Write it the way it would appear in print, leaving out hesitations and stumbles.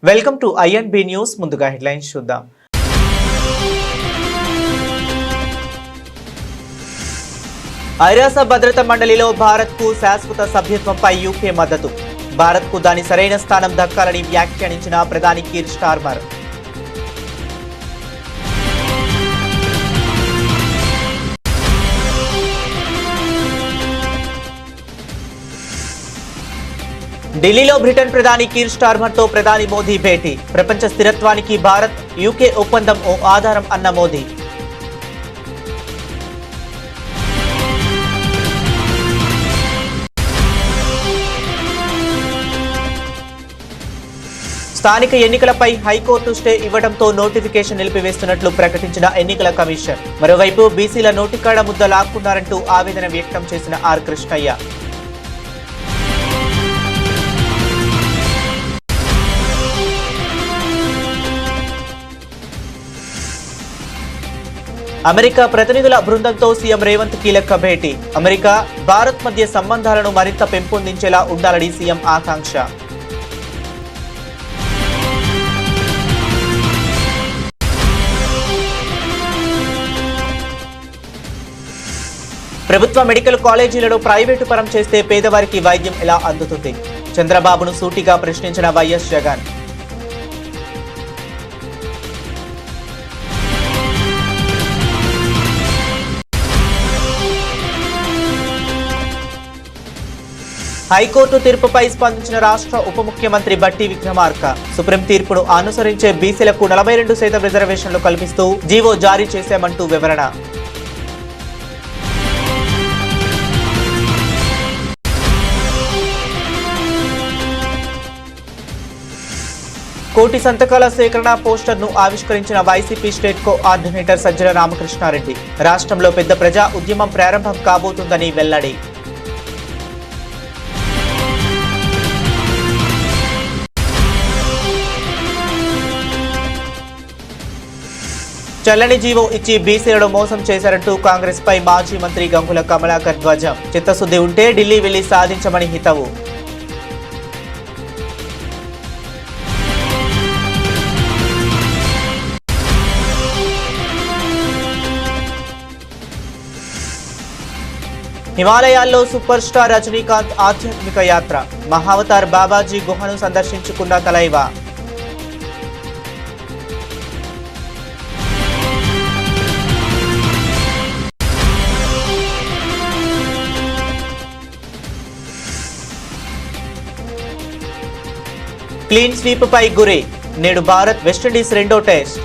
Welcome to INB news. ముందుగా headlines చూద్దాం. ఐరాస భద్రతా మండలిలో భారత్కు శాశ్వత సభ్యత్వంపై యూకే మద్దతు. భారత్కు దాని సరైన స్థానం దక్కాలని వ్యాఖ్యానించిన ప్రధాని కీర్ స్టార్మర్. ఢిల్లీలో బ్రిటన్ ప్రధాని కీర్ స్టార్మర్ తో ప్రధాని మోదీ భేటీ. ప్రపంచ స్థిరత్వానికి భారత్ యూకే ఒప్పందం ఓ ఆధారం అన్న మోదీ. స్థానిక ఎన్నికలపై హైకోర్టు స్టే ఇవ్వడంతో నోటిఫికేషన్ నిలిపివేస్తున్నట్లు ప్రకటించిన ఎన్నికల కమిషన్. మరోవైపు బీసీల నోటికాడ ముద్ద లాక్కున్నారంటూ ఆవేదన వ్యక్తం చేసిన ఆర్ కృష్ణయ్య. అమెరికా ప్రతినిధుల బృందంతో సీఎం రేవంత్ కీలక భేటీ. అమెరికా భారత్ మధ్య సంబంధాలను మరింత పెంపొందించేలా ఉండాలని సీఎం ఆకాంక్ష. ప్రభుత్వ మెడికల్ కాలేజీలను ప్రైవేటు పరం చేస్తే పేదవారికి వైద్యం ఎలా అందుతుంది? చంద్రబాబును సూటిగా ప్రశ్నించిన వైఎస్ జగన్. హైకోర్టు తీర్పుపై స్పందించిన రాష్ట్ర ఉప ముఖ్యమంత్రి బట్టి విక్రమార్క. సుప్రీం తీర్పును అనుసరించే బీసీలకు 42% రిజర్వేషన్లు కల్పిస్తూ జీవో జారీ చేశామంటూ వివరణ. కోటి సంతకాల సేకరణ పోస్టర్ను ఆవిష్కరించిన వైసీపీ స్టేట్ కోఆర్డినేటర్ సజ్జల రామకృష్ణారెడ్డి. రాష్ట్రంలో పెద్ద ప్రజా ఉద్యమం ప్రారంభం కాబోతుందని వెల్లడి. చల్లని జీవో ఇచ్చి బీసీలను మోసం చేశారంటూ కాంగ్రెస్ పై మాజీ మంత్రి గంగుల కమలాకర్ ధ్వజం. చిత్తశుద్ధి ఉంటే ఢిల్లీ వెళ్లి సాధించమని హితవు. హిమాలయాల్లో సూపర్ స్టార్ రజనీకాంత్ ఆధ్యాత్మిక యాత్ర. మహావతార్ బాబాజీ గుహను సందర్శించుకున్న తలైవా. క్లీన్ స్వీప్ పై గురి. నేడు భారత్ వెస్టిండీస్ రెండో టెస్ట్.